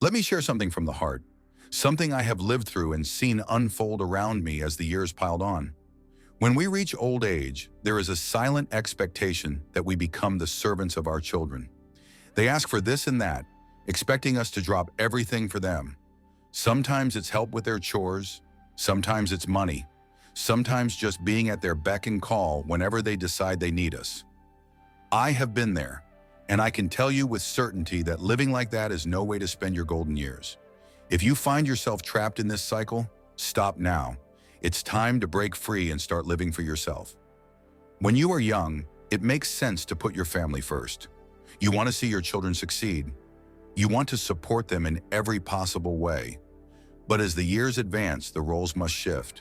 Let me share something from the heart, something I have lived through and seen unfold around me as the years piled on. When we reach old age, there is a silent expectation that we become the servants of our children. They ask for this and that, expecting us to drop everything for them. Sometimes it's help with their chores, sometimes it's money, sometimes just being at their beck and call whenever they decide they need us. I have been there, and I can tell you with certainty that living like that is no way to spend your golden years. If you find yourself trapped in this cycle, stop now. It's time to break free and start living for yourself. When you are young, it makes sense to put your family first. You want to see your children succeed. You want to support them in every possible way. But as the years advance, the roles must shift.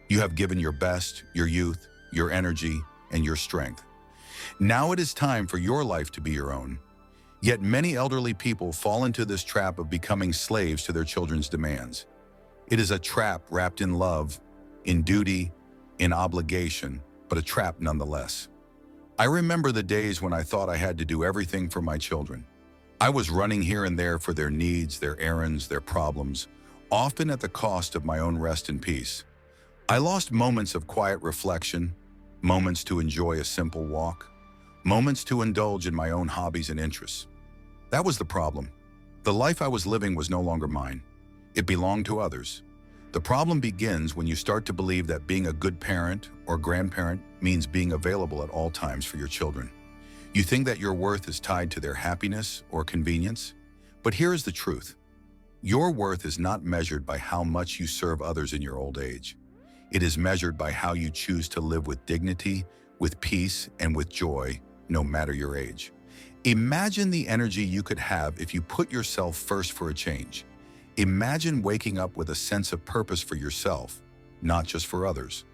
You have given your best, your youth, your energy, and your strength. Now it is time for your life to be your own. Yet many elderly people fall into this trap of becoming slaves to their children's demands. It is a trap wrapped in love, in duty, in obligation, but a trap nonetheless. I remember the days when I thought I had to do everything for my children. I was running here and there for their needs, their errands, their problems, often at the cost of my own rest and peace. I lost moments of quiet reflection, moments to enjoy a simple walk, moments to indulge in my own hobbies and interests. That was the problem. The life I was living was no longer mine. It belonged to others. The problem begins when you start to believe that being a good parent or grandparent means being available at all times for your children. You think that your worth is tied to their happiness or convenience, but here is the truth. Your worth is not measured by how much you serve others in your old age. It is measured by how you choose to live with dignity, with peace, and with joy, no matter your age. Imagine the energy you could have if you put yourself first for a change. Imagine waking up with a sense of purpose for yourself, not just for others.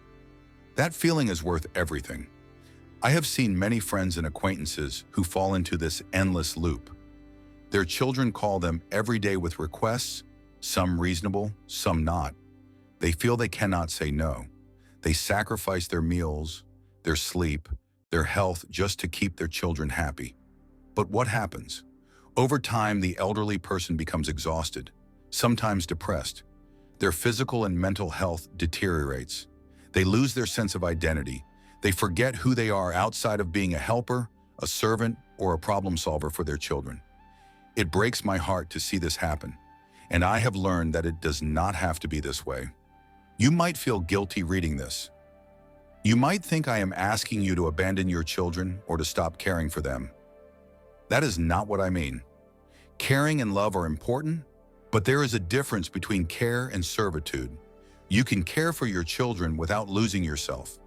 That feeling is worth everything. I have seen many friends and acquaintances who fall into this endless loop. Their children call them every day with requests, some reasonable, some not. They feel they cannot say no. They sacrifice their meals, their sleep, their health just to keep their children happy. But what happens? Over time, the elderly person becomes exhausted, sometimes depressed. Their physical and mental health deteriorates. They lose their sense of identity. They forget who they are outside of being a helper, a servant, or a problem solver for their children. It breaks my heart to see this happen, and I have learned that it does not have to be this way. You might feel guilty reading this. You might think I am asking you to abandon your children or to stop caring for them. That is not what I mean. Caring and love are important, but there is a difference between care and servitude. You can care for your children without losing yourself.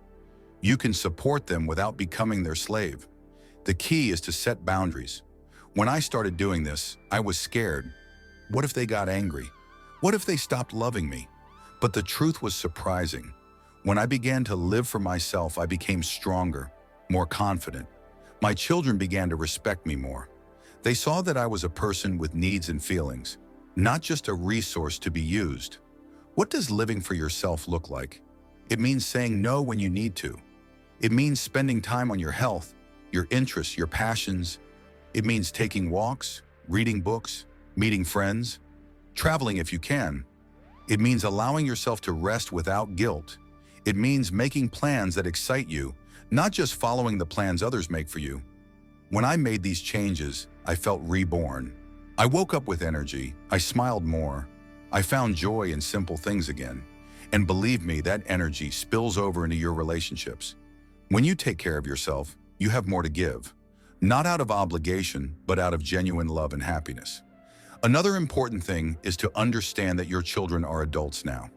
You can support them without becoming their slave. The key is to set boundaries. When I started doing this, I was scared. What if they got angry? What if they stopped loving me? But the truth was surprising. When I began to live for myself, I became stronger, more confident. My children began to respect me more. They saw that I was a person with needs and feelings, not just a resource to be used. What does living for yourself look like? It means saying no when you need to. It means spending time on your health, your interests, your passions. It means taking walks, reading books, meeting friends, traveling if you can. It means allowing yourself to rest without guilt. It means making plans that excite you, not just following the plans others make for you. When I made these changes, I felt reborn. I woke up with energy. I smiled more. I found joy in simple things again. And believe me, that energy spills over into your relationships. When you take care of yourself, you have more to give. Not out of obligation, but out of genuine love and happiness. Another important thing is to understand that your children are adults now.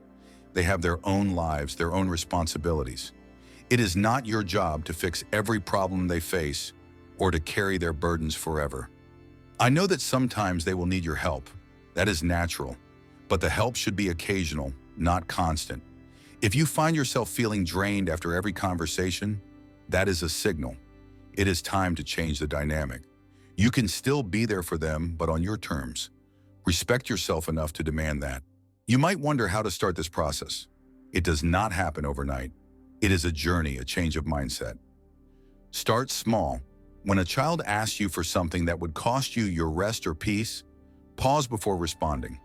They have their own lives, their own responsibilities. It is not your job to fix every problem they face or to carry their burdens forever. I know that sometimes they will need your help. That is natural, but the help should be occasional, not constant. If you find yourself feeling drained after every conversation, that is a signal. It is time to change the dynamic. You can still be there for them, but on your terms. Respect yourself enough to demand that. You might wonder how to start this process. It does not happen overnight. It is a journey, a change of mindset. Start small. When a child asks you for something that would cost you your rest or peace, Pause before responding.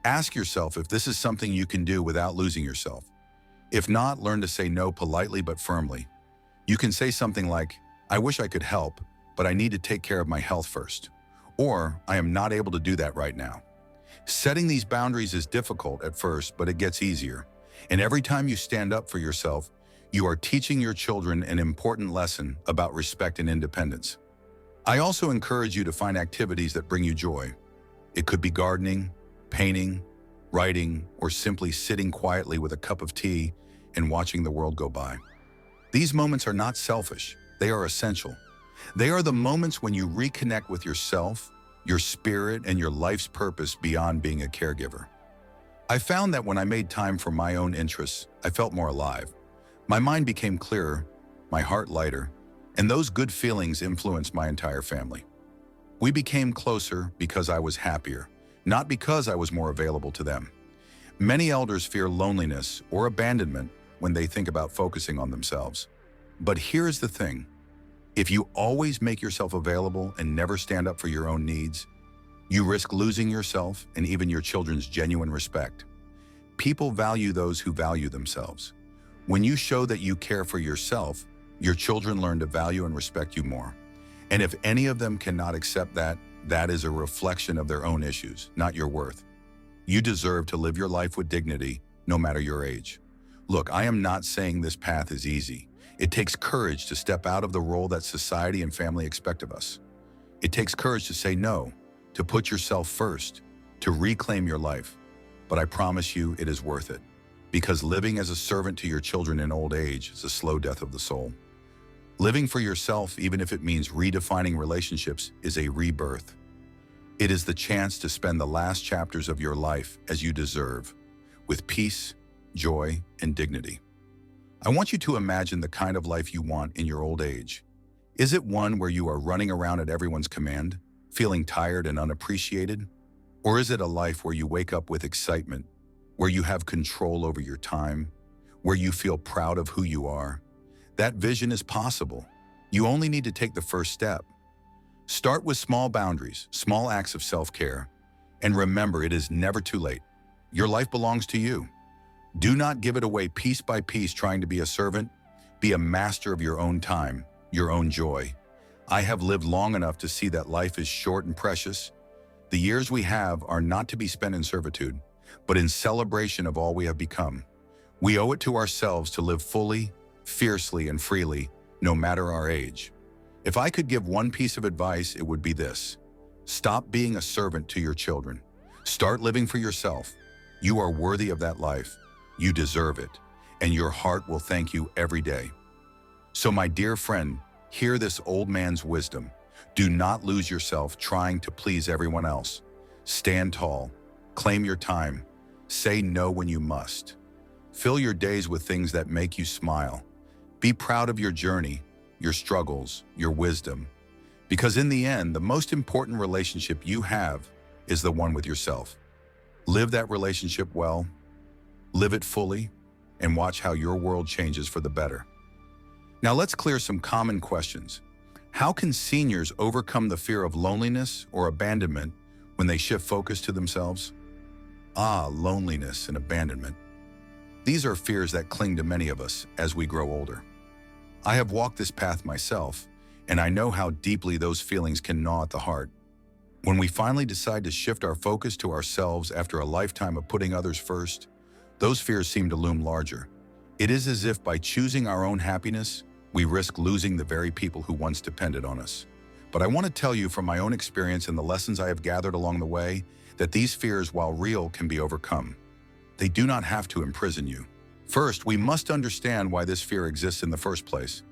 Ask yourself if this is something you can do without losing yourself. If not, learn to say no politely but firmly. You can say something like, "I wish I could help, but I need to take care of my health first." Or, "I am not able to do that right now." Setting these boundaries is difficult at first, but it gets easier. And every time you stand up for yourself, you are teaching your children an important lesson about respect and independence. I also encourage you to find activities that bring you joy. It could be gardening, painting, writing, or simply sitting quietly with a cup of tea and watching the world go by. These moments are not selfish, they are essential. They are the moments when you reconnect with yourself, your spirit, and your life's purpose beyond being a caregiver. I found that when I made time for my own interests, I felt more alive. My mind became clearer, my heart lighter, and those good feelings influenced my entire family. We became closer because I was happier, not because I was more available to them. Many elders fear loneliness or abandonment when they think about focusing on themselves. But here's the thing. If you always make yourself available and never stand up for your own needs, you risk losing yourself and even your children's genuine respect. People value those who value themselves. When you show that you care for yourself, your children learn to value and respect you more. And if any of them cannot accept that, that is a reflection of their own issues, not your worth. You deserve to live your life with dignity, no matter your age. Look, I am not saying this path is easy. It takes courage to step out of the role that society and family expect of us. It takes courage to say no, to put yourself first, to reclaim your life. But I promise you it is worth it, because living as a servant to your children in old age is a slow death of the soul. Living for yourself, even if it means redefining relationships, is a rebirth. It is the chance to spend the last chapters of your life as you deserve, with peace, joy, and dignity. I want you to imagine the kind of life you want in your old age. Is it one where you are running around at everyone's command, feeling tired and unappreciated? Or is it a life where you wake up with excitement, where you have control over your time, where you feel proud of who you are? That vision is possible. You only need to take the first step. Start with small boundaries, small acts of self-care, and remember, it is never too late. Your life belongs to you. Do not give it away piece by piece trying to be a servant. Be a master of your own time, your own joy. I have lived long enough to see that life is short and precious. The years we have are not to be spent in servitude, but in celebration of all we have become. We owe it to ourselves to live fully, fiercely, and freely, no matter our age. If I could give one piece of advice, it would be this. Stop being a servant to your children. Start living for yourself. You are worthy of that life. You deserve it, and your heart will thank you every day. So my dear friend, hear this old man's wisdom. Do not lose yourself trying to please everyone else. Stand tall, claim your time, say no when you must. Fill your days with things that make you smile. Be proud of your journey, your struggles, your wisdom. Because in the end, the most important relationship you have is the one with yourself. Live that relationship well, live it fully, and watch how your world changes for the better. Now let's clear some common questions. How can seniors overcome the fear of loneliness or abandonment when they shift focus to themselves? Loneliness and abandonment. These are fears that cling to many of us as we grow older. I have walked this path myself, and I know how deeply those feelings can gnaw at the heart. When we finally decide to shift our focus to ourselves after a lifetime of putting others first, those fears seem to loom larger. It is as if by choosing our own happiness, we risk losing the very people who once depended on us. But I want to tell you from my own experience and the lessons I have gathered along the way that these fears, while real, can be overcome. They do not have to imprison you. First, we must understand why this fear exists in the first place.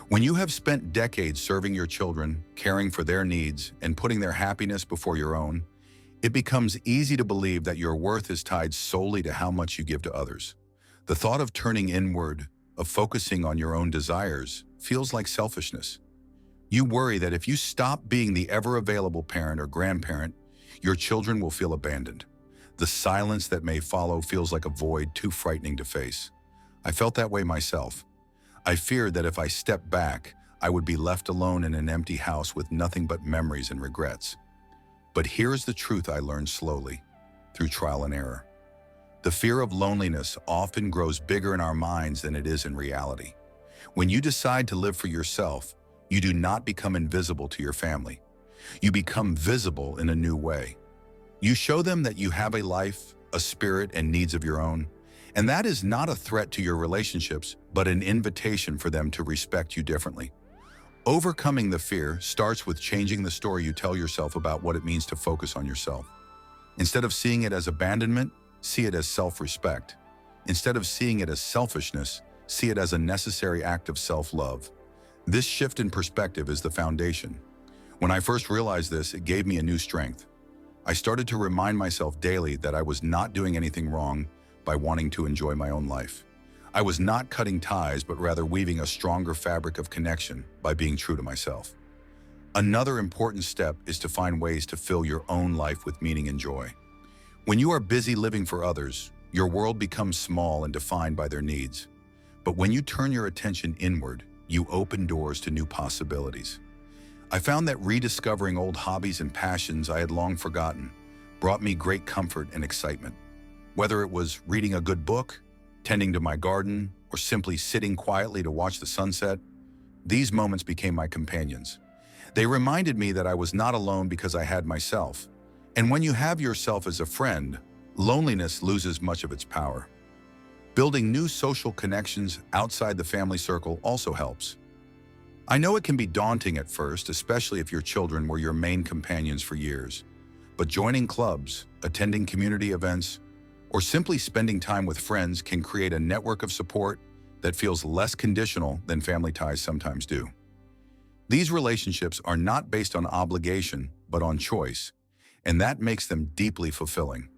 When you have spent decades serving your children, caring for their needs, and putting their happiness before your own, it becomes easy to believe that your worth is tied solely to how much you give to others. The thought of turning inward, of focusing on your own desires, feels like selfishness. You worry that if you stop being the ever-available parent or grandparent, your children will feel abandoned. The silence that may follow feels like a void too frightening to face. I felt that way myself. I feared that if I stepped back, I would be left alone in an empty house with nothing but memories and regrets. But here's the truth I learned slowly, through trial and error. The fear of loneliness often grows bigger in our minds than it is in reality. When you decide to live for yourself, you do not become invisible to your family. You become visible in a new way. You show them that you have a life, a spirit, and needs of your own. And that is not a threat to your relationships, but an invitation for them to respect you differently. Overcoming the fear starts with changing the story you tell yourself about what it means to focus on yourself. Instead of seeing it as abandonment, see it as self-respect. Instead of seeing it as selfishness, see it as a necessary act of self-love. This shift in perspective is the foundation. When I first realized this, it gave me a new strength. I started to remind myself daily that I was not doing anything wrong by wanting to enjoy my own life. I was not cutting ties, but rather weaving a stronger fabric of connection by being true to myself. Another important step is to find ways to fill your own life with meaning and joy. When you are busy living for others, your world becomes small and defined by their needs. But when you turn your attention inward, you open doors to new possibilities. I found that rediscovering old hobbies and passions I had long forgotten brought me great comfort and excitement. Whether it was reading a good book, tending to my garden, or simply sitting quietly to watch the sunset, these moments became my companions. They reminded me that I was not alone because I had myself. And when you have yourself as a friend, loneliness loses much of its power. Building new social connections outside the family circle also helps. I know it can be daunting at first, especially if your children were your main companions for years. But joining clubs, attending community events, or simply spending time with friends can create a network of support that feels less conditional than family ties sometimes do. These relationships are not based on obligation, but on choice, and that makes them deeply fulfilling.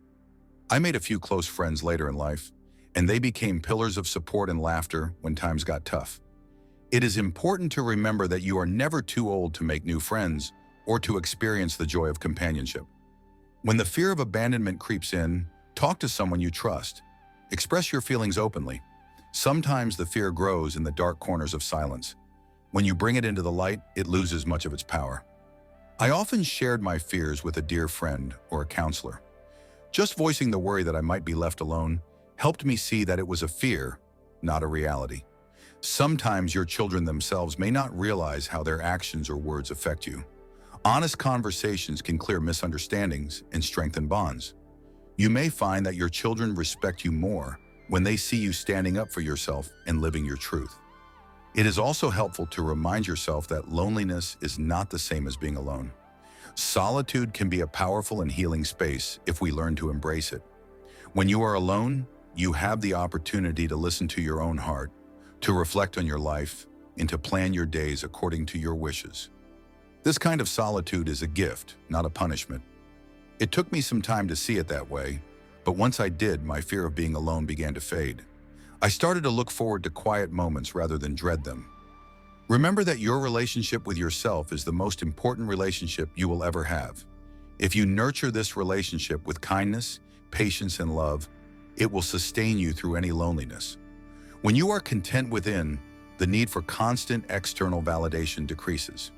I made a few close friends later in life, and they became pillars of support and laughter when times got tough. It is important to remember that you are never too old to make new friends or to experience the joy of companionship. When the fear of abandonment creeps in, talk to someone you trust. Express your feelings openly. Sometimes the fear grows in the dark corners of silence. When you bring it into the light, it loses much of its power. I often shared my fears with a dear friend or a counselor. Just voicing the worry that I might be left alone helped me see that it was a fear, not a reality. Sometimes your children themselves may not realize how their actions or words affect you. Honest conversations can clear misunderstandings and strengthen bonds. You may find that your children respect you more when they see you standing up for yourself and living your truth. It is also helpful to remind yourself that loneliness is not the same as being alone. Solitude can be a powerful and healing space if we learn to embrace it. When you are alone, you have the opportunity to listen to your own heart, to reflect on your life, and to plan your days according to your wishes. This kind of solitude is a gift, not a punishment. It took me some time to see it that way, but once I did, my fear of being alone began to fade. I started to look forward to quiet moments rather than dread them. Remember that your relationship with yourself is the most important relationship you will ever have. If you nurture this relationship with kindness, patience, and love, it will sustain you through any loneliness. When you are content within, the need for constant external validation decreases.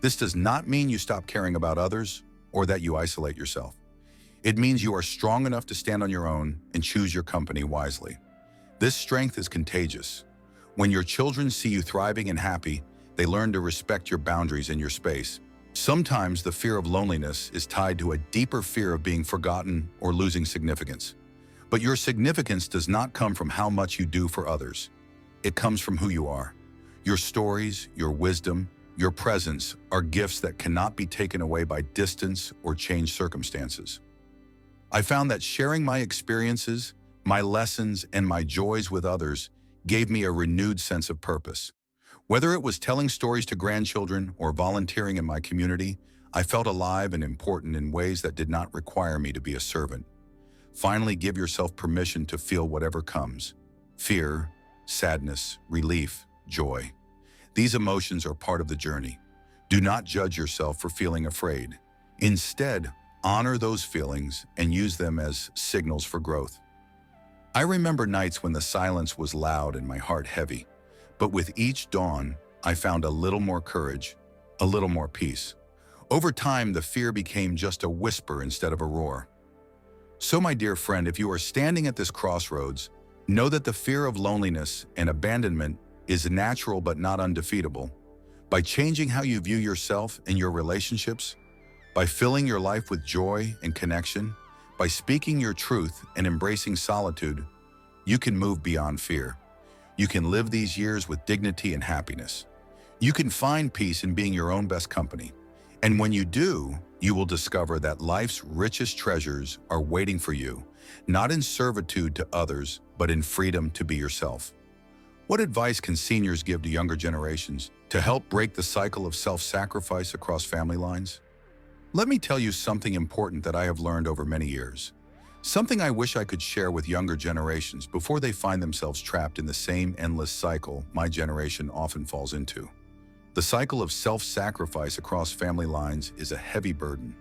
This does not mean you stop caring about others or that you isolate yourself. It means you are strong enough to stand on your own and choose your company wisely. This strength is contagious. When your children see you thriving and happy, they learn to respect your boundaries and your space. Sometimes the fear of loneliness is tied to a deeper fear of being forgotten or losing significance. But your significance does not come from how much you do for others. It comes from who you are. Your stories, your wisdom, your presence are gifts that cannot be taken away by distance or changed circumstances. I found that sharing my experiences, my lessons, and my joys with others gave me a renewed sense of purpose. Whether it was telling stories to grandchildren or volunteering in my community, I felt alive and important in ways that did not require me to be a servant. Finally, give yourself permission to feel whatever comes. Fear, sadness, relief, joy. These emotions are part of the journey. Do not judge yourself for feeling afraid. Instead, honor those feelings and use them as signals for growth. I remember nights when the silence was loud and my heart heavy, but with each dawn, I found a little more courage, a little more peace. Over time, the fear became just a whisper instead of a roar. So, my dear friend, if you are standing at this crossroads, know that the fear of loneliness and abandonment is natural but not undefeatable. By changing how you view yourself and your relationships, by filling your life with joy and connection, by speaking your truth and embracing solitude, you can move beyond fear. You can live these years with dignity and happiness. You can find peace in being your own best company. And when you do, you will discover that life's richest treasures are waiting for you, not in servitude to others, but in freedom to be yourself. What advice can seniors give to younger generations to help break the cycle of self-sacrifice across family lines? Let me tell you something important that I have learned over many years. Something I wish I could share with younger generations before they find themselves trapped in the same endless cycle my generation often falls into. The cycle of self-sacrifice across family lines is a heavy burden.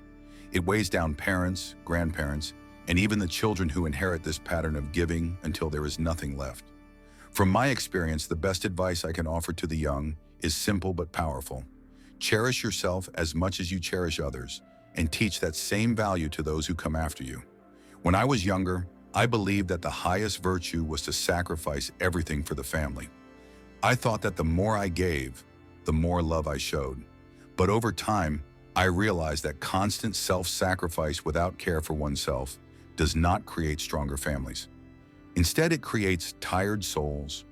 It weighs down parents, grandparents, and even the children who inherit this pattern of giving until there is nothing left. From my experience, the best advice I can offer to the young is simple but powerful. Cherish yourself as much as you cherish others, and teach that same value to those who come after you. When I was younger, I believed that the highest virtue was to sacrifice everything for the family. I thought that the more I gave, the more love I showed. But over time, I realized that constant self-sacrifice without care for oneself does not create stronger families. Instead, it creates tired souls,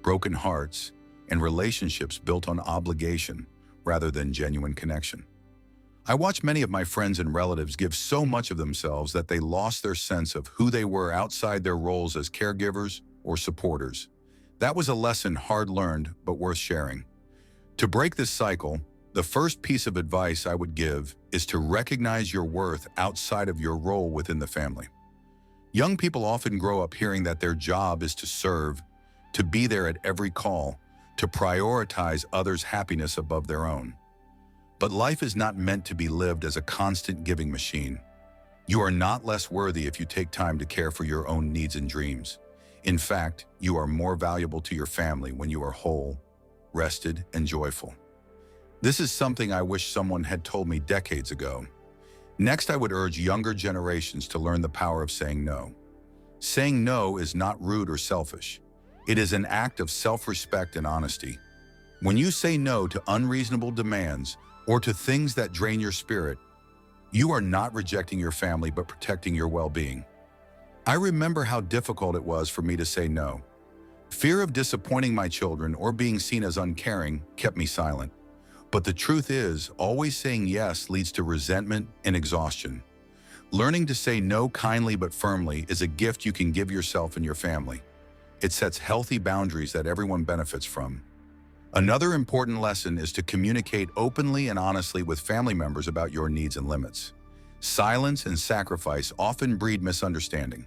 broken hearts, and relationships built on obligation rather than genuine connection. I watched many of my friends and relatives give so much of themselves that they lost their sense of who they were outside their roles as caregivers or supporters. That was a lesson hard learned, but worth sharing. To break this cycle, the first piece of advice I would give is to recognize your worth outside of your role within the family. Young people often grow up hearing that their job is to serve, to be there at every call, to prioritize others' happiness above their own. But life is not meant to be lived as a constant giving machine. You are not less worthy if you take time to care for your own needs and dreams. In fact, you are more valuable to your family when you are whole, rested, and joyful. This is something I wish someone had told me decades ago. Next, I would urge younger generations to learn the power of saying no. Saying no is not rude or selfish. It is an act of self-respect and honesty. When you say no to unreasonable demands or to things that drain your spirit, you are not rejecting your family but protecting your well-being. I remember how difficult it was for me to say no. Fear of disappointing my children or being seen as uncaring kept me silent. But the truth is, always saying yes leads to resentment and exhaustion. Learning to say no kindly but firmly is a gift you can give yourself and your family. It sets healthy boundaries that everyone benefits from. Another important lesson is to communicate openly and honestly with family members about your needs and limits. Silence and sacrifice often breed misunderstanding.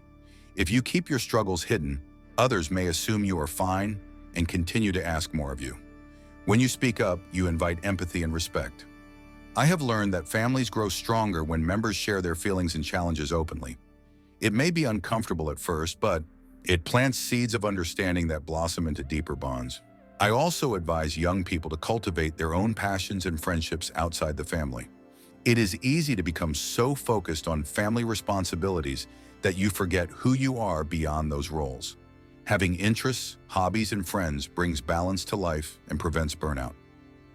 If you keep your struggles hidden, others may assume you are fine and continue to ask more of you. When you speak up, you invite empathy and respect. I have learned that families grow stronger when members share their feelings and challenges openly. It may be uncomfortable at first, but it plants seeds of understanding that blossom into deeper bonds. I also advise young people to cultivate their own passions and friendships outside the family. It is easy to become so focused on family responsibilities that you forget who you are beyond those roles. Having interests, hobbies, and friends brings balance to life and prevents burnout.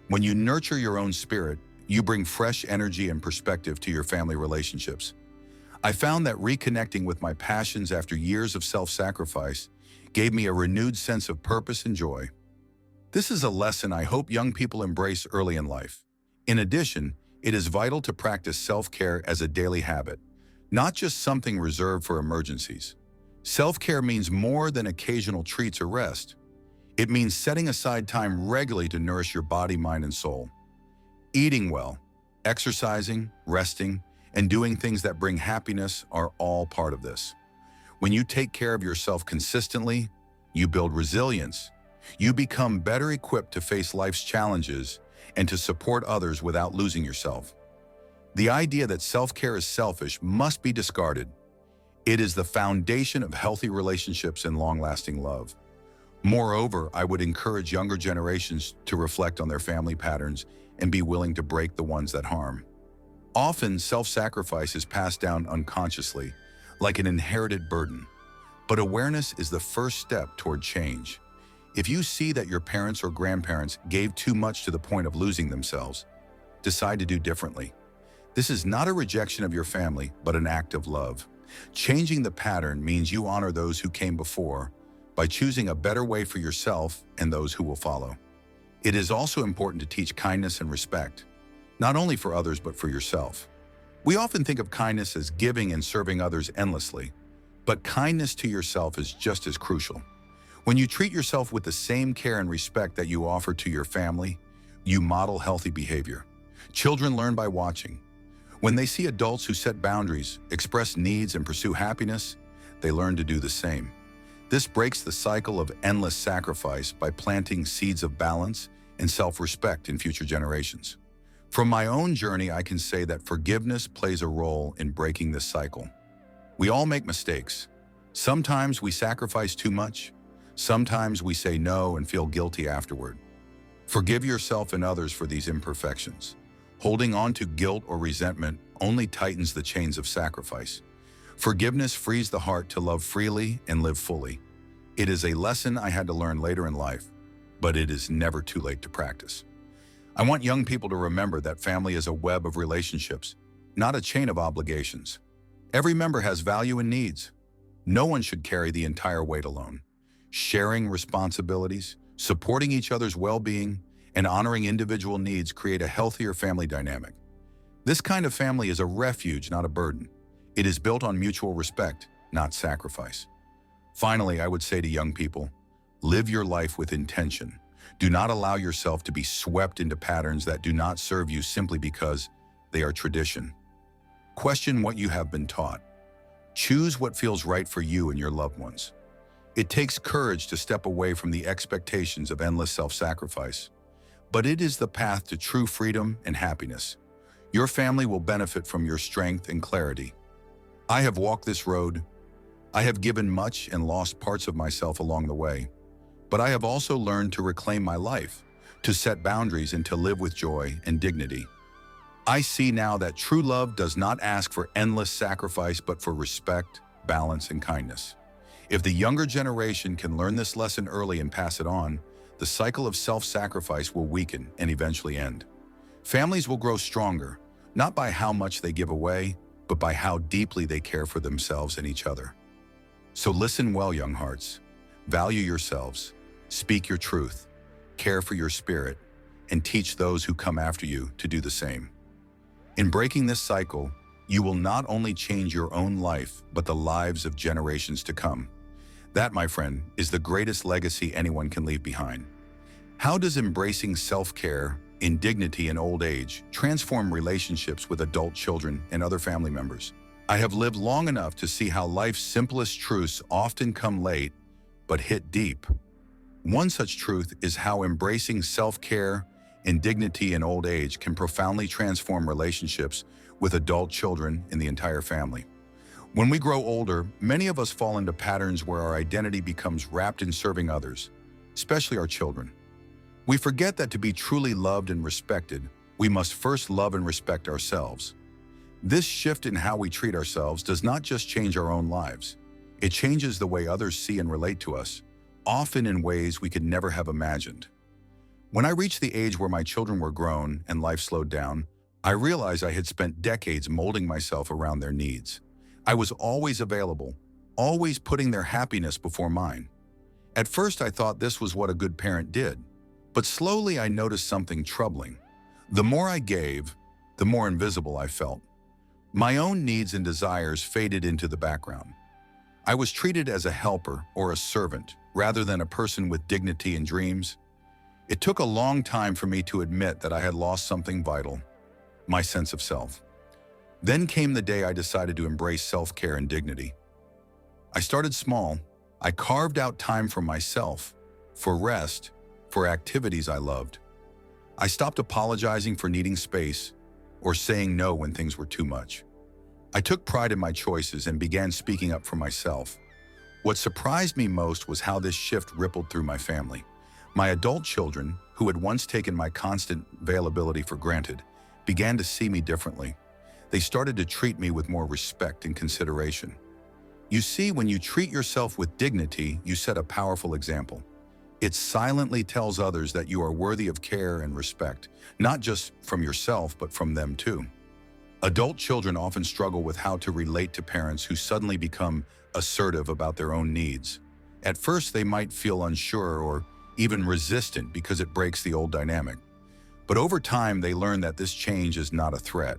When you nurture your own spirit, you bring fresh energy and perspective to your family relationships. I found that reconnecting with my passions after years of self-sacrifice gave me a renewed sense of purpose and joy. This is a lesson I hope young people embrace early in life. In addition, it is vital to practice self-care as a daily habit, not just something reserved for emergencies. Self-care means more than occasional treats or rest. It means setting aside time regularly to nourish your body, mind, and soul. Eating well, exercising, resting, and doing things that bring happiness are all part of this. When you take care of yourself consistently, you build resilience. You become better equipped to face life's challenges and to support others without losing yourself. The idea that self-care is selfish must be discarded. It is the foundation of healthy relationships and long-lasting love. Moreover, I would encourage younger generations to reflect on their family patterns and be willing to break the ones that harm. Often, self-sacrifice is passed down unconsciously, like an inherited burden. But awareness is the first step toward change. If you see that your parents or grandparents gave too much to the point of losing themselves, decide to do differently. This is not a rejection of your family, but an act of love. Changing the pattern means you honor those who came before by choosing a better way for yourself and those who will follow. It is also important to teach kindness and respect, not only for others but for yourself. We often think of kindness as giving and serving others endlessly, but kindness to yourself is just as crucial. When you treat yourself with the same care and respect that you offer to your family, you model healthy behavior. Children learn by watching. When they see adults who set boundaries, express needs, and pursue happiness, they learn to do the same. This breaks the cycle of endless sacrifice by planting seeds of balance and self-respect in future generations. From my own journey, I can say that forgiveness plays a role in breaking this cycle. We all make mistakes. Sometimes we sacrifice too much. Sometimes we say no and feel guilty afterward. Forgive yourself and others for these imperfections. Holding on to guilt or resentment only tightens the chains of sacrifice. Forgiveness frees the heart to love freely and live fully. It is a lesson I had to learn later in life, but it is never too late to practice. I want young people to remember that family is a web of relationships, not a chain of obligations. Every member has value and needs. No one should carry the entire weight alone. Sharing responsibilities, supporting each other's well-being, and honoring individual needs create a healthier family dynamic. This kind of family is a refuge, not a burden. It is built on mutual respect, not sacrifice. Finally, I would say to young people, live your life with intention. Do not allow yourself to be swept into patterns that do not serve you simply because they are tradition. Question what you have been taught. Choose what feels right for you and your loved ones. It takes courage to step away from the expectations of endless self-sacrifice, but it is the path to true freedom and happiness. Your family will benefit from your strength and clarity. I have walked this road. I have given much and lost parts of myself along the way, but I have also learned to reclaim my life, to set boundaries, and to live with joy and dignity. I see now that true love does not ask for endless sacrifice, but for respect, balance, and kindness. If the younger generation can learn this lesson early and pass it on, the cycle of self-sacrifice will weaken and eventually end. Families will grow stronger, not by how much they give away, but by how deeply they care for themselves and each other. So listen well, young hearts. Value yourselves, speak your truth, care for your spirit, and teach those who come after you to do the same. In breaking this cycle, you will not only change your own life, but the lives of generations to come. That, my friend, is the greatest legacy anyone can leave behind. How does embracing self-care, dignity in old age transform relationships with adult children and other family members? I have lived long enough to see how life's simplest truths often come late, but hit deep. One such truth is how embracing self-care and dignity in old age can profoundly transform relationships with adult children and the entire family. When we grow older, many of us fall into patterns where our identity becomes wrapped in serving others, especially our children. We forget that to be truly loved and respected, we must first love and respect ourselves. This shift in how we treat ourselves does not just change our own lives. It changes the way others see and relate to us, often in ways we could never have imagined. When I reached the age where my children were grown and life slowed down, I realized I had spent decades molding myself around their needs. I was always available, always putting their happiness before mine. At first, I thought this was what a good parent did, but slowly I noticed something troubling. The more I gave, the more invisible I felt. My own needs and desires faded into the background. I was treated as a helper or a servant rather than a person with dignity and dreams. It took a long time for me to admit that I had lost something vital, my sense of self. Then came the day I decided to embrace self-care and dignity. I started small. I carved out time for myself, for rest, for activities I loved. I stopped apologizing for needing space or saying no when things were too much. I took pride in my choices and began speaking up for myself. What surprised me most was how this shift rippled through my family. My adult children, who had once taken my constant availability for granted, began to see me differently. They started to treat me with more respect and consideration. You see, when you treat yourself with dignity, you set a powerful example. It silently tells others that you are worthy of care and respect, not just from yourself, but from them too. Adult children often struggle with how to relate to parents who suddenly become assertive about their own needs. At first, they might feel unsure or even resistant because it breaks the old dynamic. But over time, they learn that this change is not a threat.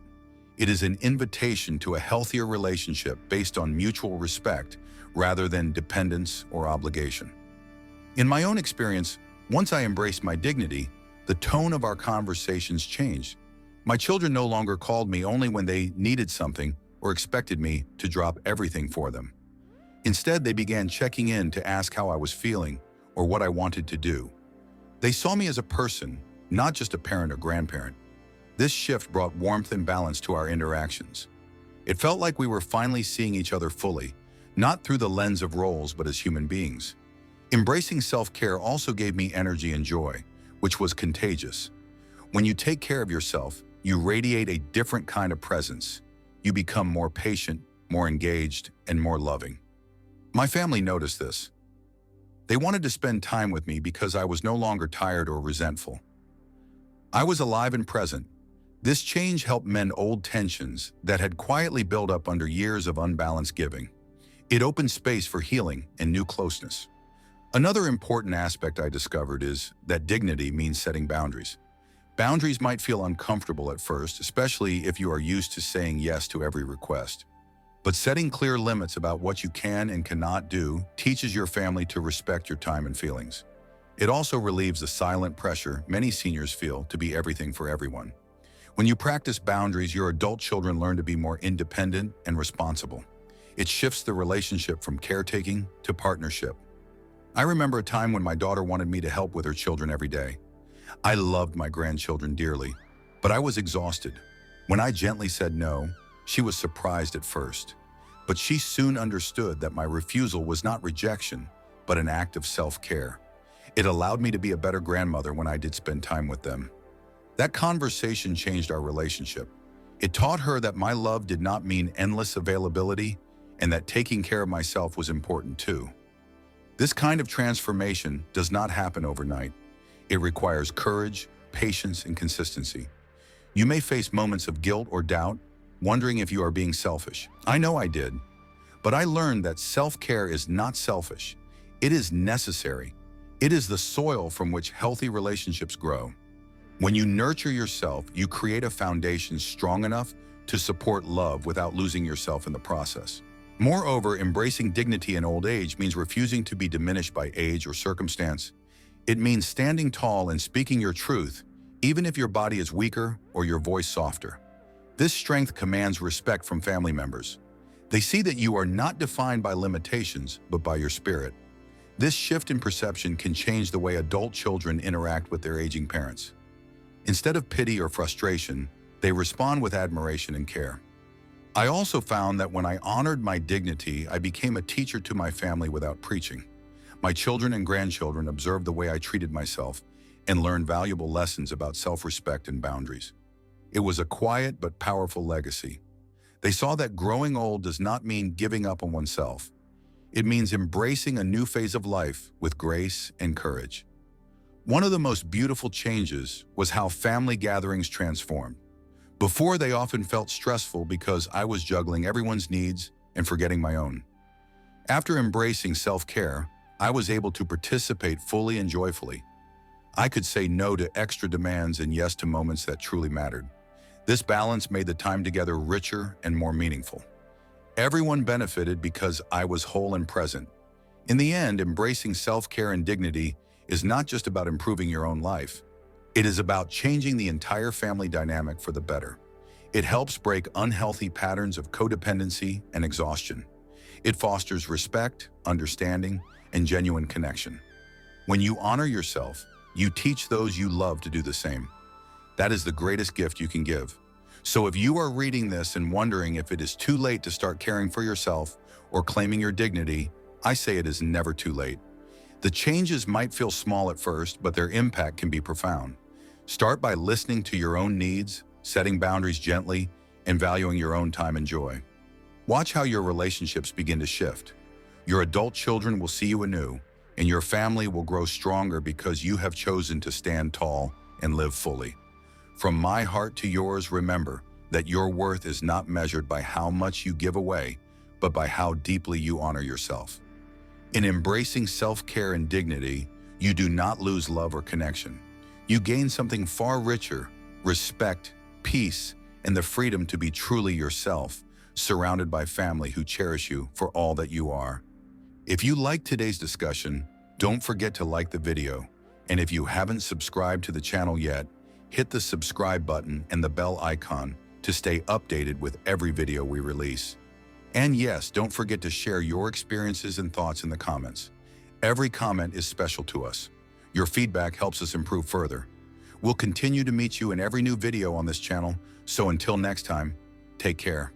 It is an invitation to a healthier relationship based on mutual respect rather than dependence or obligation. In my own experience, once I embraced my dignity, the tone of our conversations changed. My children no longer called me only when they needed something or expected me to drop everything for them. Instead, they began checking in to ask how I was feeling or what I wanted to do. They saw me as a person, not just a parent or grandparent. This shift brought warmth and balance to our interactions. It felt like we were finally seeing each other fully, not through the lens of roles, but as human beings. Embracing self-care also gave me energy and joy, which was contagious. When you take care of yourself, you radiate a different kind of presence. You become more patient, more engaged, and more loving. My family noticed this. They wanted to spend time with me because I was no longer tired or resentful. I was alive and present. This change helped mend old tensions that had quietly built up under years of unbalanced giving. It opened space for healing and new closeness. Another important aspect I discovered is that dignity means setting boundaries. Boundaries might feel uncomfortable at first, especially if you are used to saying yes to every request. But setting clear limits about what you can and cannot do teaches your family to respect your time and feelings. It also relieves the silent pressure many seniors feel to be everything for everyone. When you practice boundaries, your adult children learn to be more independent and responsible. It shifts the relationship from caretaking to partnership. I remember a time when my daughter wanted me to help with her children every day. I loved my grandchildren dearly, but I was exhausted. When I gently said no, she was surprised at first. But she soon understood that my refusal was not rejection, but an act of self-care. It allowed me to be a better grandmother when I did spend time with them. That conversation changed our relationship. It taught her that my love did not mean endless availability and that taking care of myself was important too. This kind of transformation does not happen overnight. It requires courage, patience, and consistency. You may face moments of guilt or doubt, wondering if you are being selfish. I know I did. But I learned that self-care is not selfish. It is necessary. It is the soil from which healthy relationships grow. When you nurture yourself, you create a foundation strong enough to support love without losing yourself in the process. Moreover, embracing dignity in old age means refusing to be diminished by age or circumstance. It means standing tall and speaking your truth, even if your body is weaker or your voice softer. This strength commands respect from family members. They see that you are not defined by limitations, but by your spirit. This shift in perception can change the way adult children interact with their aging parents. Instead of pity or frustration, they respond with admiration and care. I also found that when I honored my dignity, I became a teacher to my family without preaching. My children and grandchildren observed the way I treated myself and learned valuable lessons about self-respect and boundaries. It was a quiet but powerful legacy. They saw that growing old does not mean giving up on oneself. It means embracing a new phase of life with grace and courage. One of the most beautiful changes was how family gatherings transformed. Before, they often felt stressful because I was juggling everyone's needs and forgetting my own. After embracing self-care, I was able to participate fully and joyfully. I could say no to extra demands and yes to moments that truly mattered. This balance made the time together richer and more meaningful. Everyone benefited because I was whole and present. In the end, embracing self-care and dignity is not just about improving your own life. It is about changing the entire family dynamic for the better. It helps break unhealthy patterns of codependency and exhaustion. It fosters respect, understanding, and genuine connection. When you honor yourself, you teach those you love to do the same. That is the greatest gift you can give. So if you are reading this and wondering if it is too late to start caring for yourself or claiming your dignity, I say it is never too late. The changes might feel small at first, but their impact can be profound. Start by listening to your own needs, setting boundaries gently, and valuing your own time and joy. Watch how your relationships begin to shift. Your adult children will see you anew, and your family will grow stronger because you have chosen to stand tall and live fully. From my heart to yours, remember that your worth is not measured by how much you give away, but by how deeply you honor yourself. In embracing self-care and dignity, you do not lose love or connection. You gain something far richer: respect, peace, and the freedom to be truly yourself, surrounded by family who cherish you for all that you are. If you liked today's discussion, don't forget to like the video. And if you haven't subscribed to the channel yet, hit the subscribe button and the bell icon to stay updated with every video we release. And yes, don't forget to share your experiences and thoughts in the comments. Every comment is special to us. Your feedback helps us improve further. We'll continue to meet you in every new video on this channel, so until next time, take care.